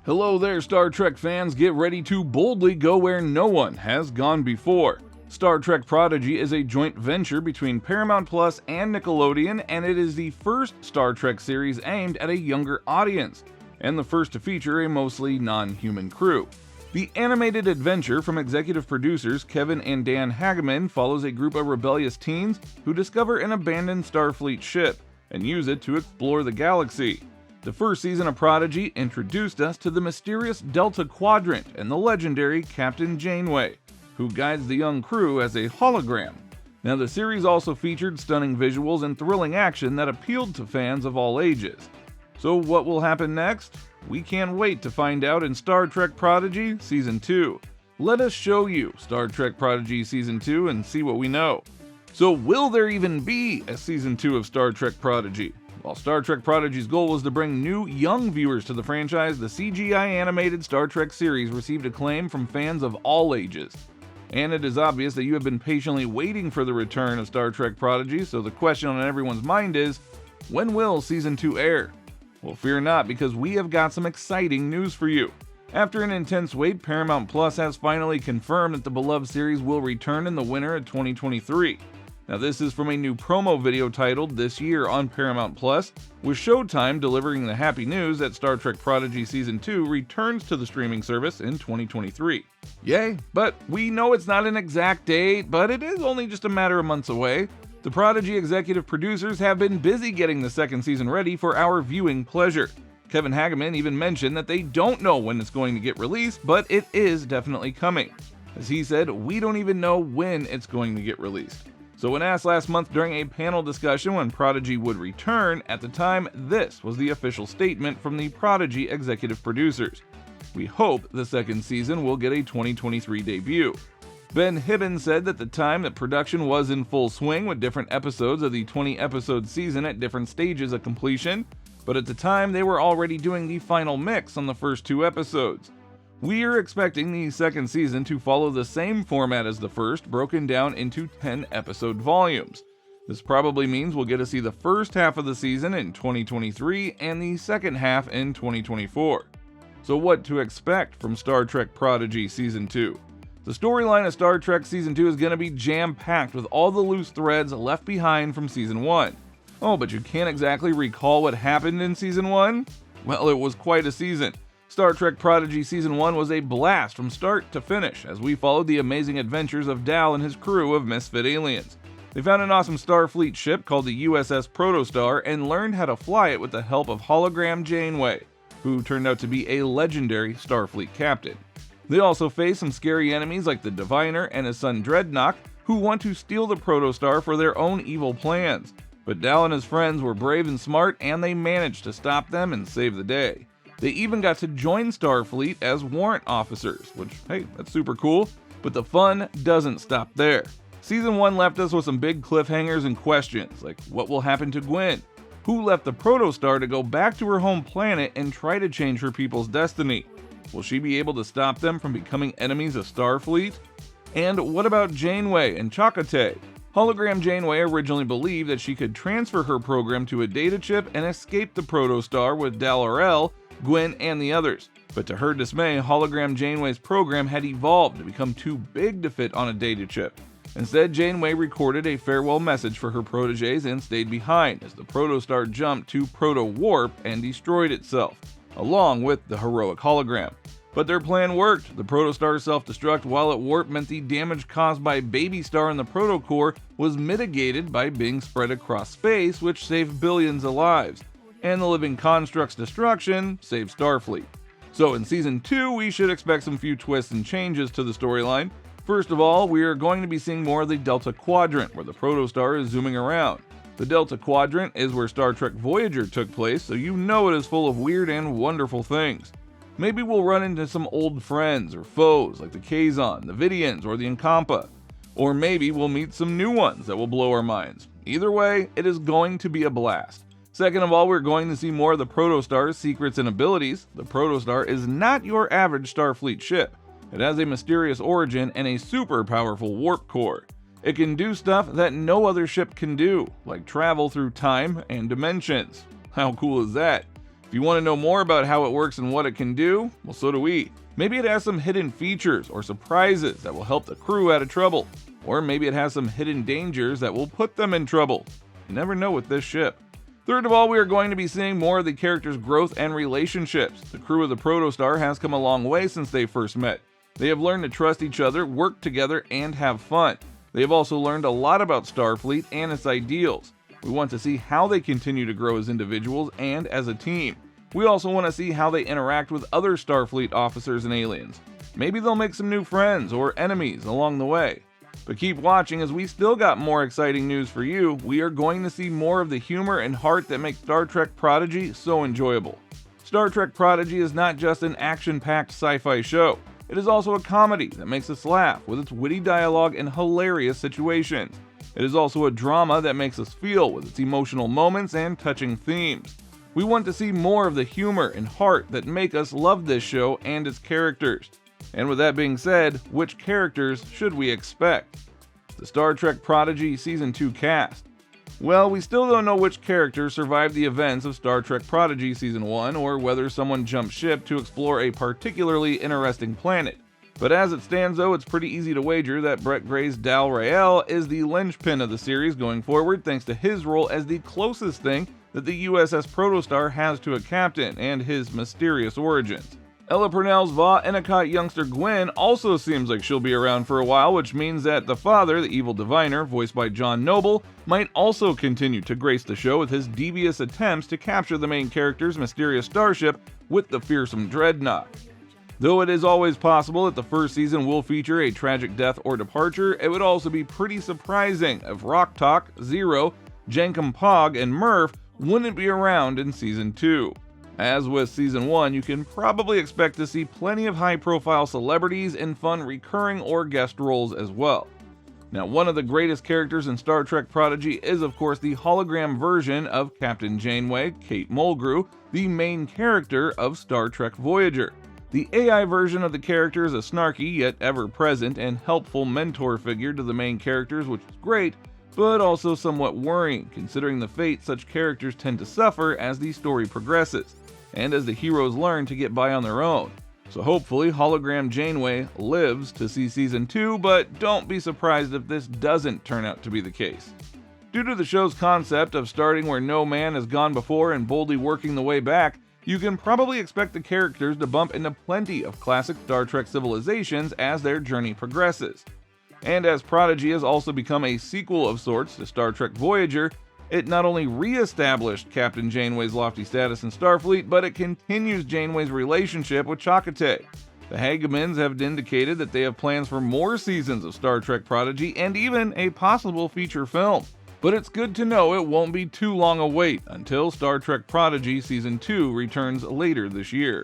Hello there, Star Trek fans. Get ready to boldly go where no one has gone before. Star Trek Prodigy is a joint venture between Paramount Plus and Nickelodeon, and it is the first Star Trek series aimed at a younger audience, and the first to feature a mostly non-human crew. The animated adventure from executive producers Kevin and Dan Hageman follows a group of rebellious teens who discover an abandoned Starfleet ship and use it to explore the galaxy. The first season of Prodigy introduced us to the mysterious Delta Quadrant and the legendary Captain Janeway, who guides the young crew as a hologram. Now, the series also featured stunning visuals and thrilling action that appealed to fans of all ages. So what will happen next? We can't wait to find out in Star Trek Prodigy Season 2. Let us show you Star Trek Prodigy Season 2 and see what we know. So will there even be a Season 2 of Star Trek Prodigy? While Star Trek Prodigy's goal was to bring new, young viewers to the franchise, the CGI-animated Star Trek series received acclaim from fans of all ages. And it is obvious that you have been patiently waiting for the return of Star Trek Prodigy, so the question on everyone's mind is, when will Season 2 air? Well, fear not, because we have got some exciting news for you. After an intense wait, Paramount Plus has finally confirmed that the beloved series will return in the winter of 2023. Now, this is from a new promo video titled This Year on Paramount Plus, with Showtime delivering the happy news that Star Trek Prodigy Season 2 returns to the streaming service in 2023. Yay, but we know it's not an exact date, but it is only just a matter of months away. The Prodigy executive producers have been busy getting the second season ready for our viewing pleasure. Kevin Hageman even mentioned that they don't know when it's going to get released, but it is definitely coming. As he said, we don't even know when it's going to get released. So when asked last month during a panel discussion when Prodigy would return, at the time, this was the official statement from the Prodigy executive producers. We hope the second season will get a 2023 debut. Ben Hibbins said that the time that production was in full swing with different episodes of the 20-episode season at different stages of completion, but at the time they were already doing the final mix on the first 2 episodes. We are expecting the second season to follow the same format as the first, broken down into 10-episode volumes. This probably means we'll get to see the first half of the season in 2023 and the second half in 2024. So what to expect from Star Trek Prodigy Season 2? The storyline of Star Trek Season 2 is going to be jam-packed with all the loose threads left behind from Season 1. Oh, but you can't exactly recall what happened in Season 1? Well, it was quite a season. Star Trek Prodigy Season 1 was a blast from start to finish as we followed the amazing adventures of Dal and his crew of misfit aliens. They found an awesome Starfleet ship called the USS Protostar and learned how to fly it with the help of Hologram Janeway, who turned out to be a legendary Starfleet captain. They also faced some scary enemies like the Diviner and his son Dreadnought, who want to steal the Protostar for their own evil plans. But Dal and his friends were brave and smart, and they managed to stop them and save the day. They even got to join Starfleet as warrant officers, which, hey, that's super cool, but the fun doesn't stop there. Season 1 left us with some big cliffhangers and questions, like what will happen to Gwen? Who left the Protostar to go back to her home planet and try to change her people's destiny? Will she be able to stop them from becoming enemies of Starfleet? And what about Janeway and Chakotay? Hologram Janeway originally believed that she could transfer her program to a data chip and escape the Protostar with Dal-Rel, Gwen, and the others. But to her dismay, Hologram Janeway's program had evolved to become too big to fit on a data chip. Instead, Janeway recorded a farewell message for her proteges and stayed behind as the Protostar jumped to proto-warp and destroyed itself, along with the heroic hologram. But their plan worked. The Protostar's self-destruct while at warp meant the damage caused by Baby Star in the protocore was mitigated by being spread across space, which saved billions of lives. And the living construct's destruction saved Starfleet. So in Season 2, we should expect some few twists and changes to the storyline. First of all, we are going to be seeing more of the Delta Quadrant, where the Protostar is zooming around. The Delta Quadrant is where Star Trek Voyager took place, so you know it is full of weird and wonderful things. Maybe we'll run into some old friends or foes like the Kazon, the Vidians, or the Incompa. Or maybe we'll meet some new ones that will blow our minds. Either way, it is going to be a blast. Second of all, we're going to see more of the Protostar's secrets and abilities. The Protostar is not your average Starfleet ship. It has a mysterious origin and a super powerful warp core. It can do stuff that no other ship can do, like travel through time and dimensions. How cool is that? If you want to know more about how it works and what it can do, well, so do we. Maybe it has some hidden features or surprises that will help the crew out of trouble. Or maybe it has some hidden dangers that will put them in trouble. You never know with this ship. Third of all, we are going to be seeing more of the characters' growth and relationships. The crew of the Protostar has come a long way since they first met. They have learned to trust each other, work together, and have fun. They have also learned a lot about Starfleet and its ideals. We want to see how they continue to grow as individuals and as a team. We also want to see how they interact with other Starfleet officers and aliens. Maybe they'll make some new friends or enemies along the way. But keep watching, as we still got more exciting news for you. We are going to see more of the humor and heart that make Star Trek Prodigy so enjoyable. Star Trek Prodigy is not just an action-packed sci-fi show. It is also a comedy that makes us laugh with its witty dialogue and hilarious situations. It is also a drama that makes us feel with its emotional moments and touching themes. We want to see more of the humor and heart that make us love this show and its characters. And with that being said, which characters should we expect? The Star Trek Prodigy Season 2 cast. Well, we still don't know which characters survived the events of Star Trek Prodigy Season 1, or whether someone jumped ship to explore a particularly interesting planet. But as it stands though, it's pretty easy to wager that Brett Gray's Dal Rael is the linchpin of the series going forward, thanks to his role as the closest thing that the USS Protostar has to a captain and his mysterious origins. Ella Purnell's Va Endicott youngster Gwen also seems like she'll be around for a while, which means that the father, the evil diviner, voiced by John Noble, might also continue to grace the show with his devious attempts to capture the main character's mysterious starship with the fearsome dreadnought. Though it is always possible that the first season will feature a tragic death or departure, it would also be pretty surprising if Rock Talk, Zero, Jankum Pog, and Murph wouldn't be around in Season 2. As with Season 1, you can probably expect to see plenty of high-profile celebrities in fun recurring or guest roles as well. Now, one of the greatest characters in Star Trek Prodigy is of course the hologram version of Captain Janeway, Kate Mulgrew, the main character of Star Trek Voyager. The AI version of the character is a snarky yet ever-present and helpful mentor figure to the main characters, which is great, but also somewhat worrying considering the fate such characters tend to suffer as the story progresses, and as the heroes learn to get by on their own. So hopefully Hologram Janeway lives to see Season 2, but don't be surprised if this doesn't turn out to be the case. Due to the show's concept of starting where no man has gone before and boldly working the way back, you can probably expect the characters to bump into plenty of classic Star Trek civilizations as their journey progresses. And as Prodigy has also become a sequel of sorts to Star Trek Voyager, it not only re-established Captain Janeway's lofty status in Starfleet, but it continues Janeway's relationship with Chakotay. The Hagemans have indicated that they have plans for more seasons of Star Trek Prodigy and even a possible feature film. But it's good to know it won't be too long a wait until Star Trek Prodigy Season 2 returns later this year.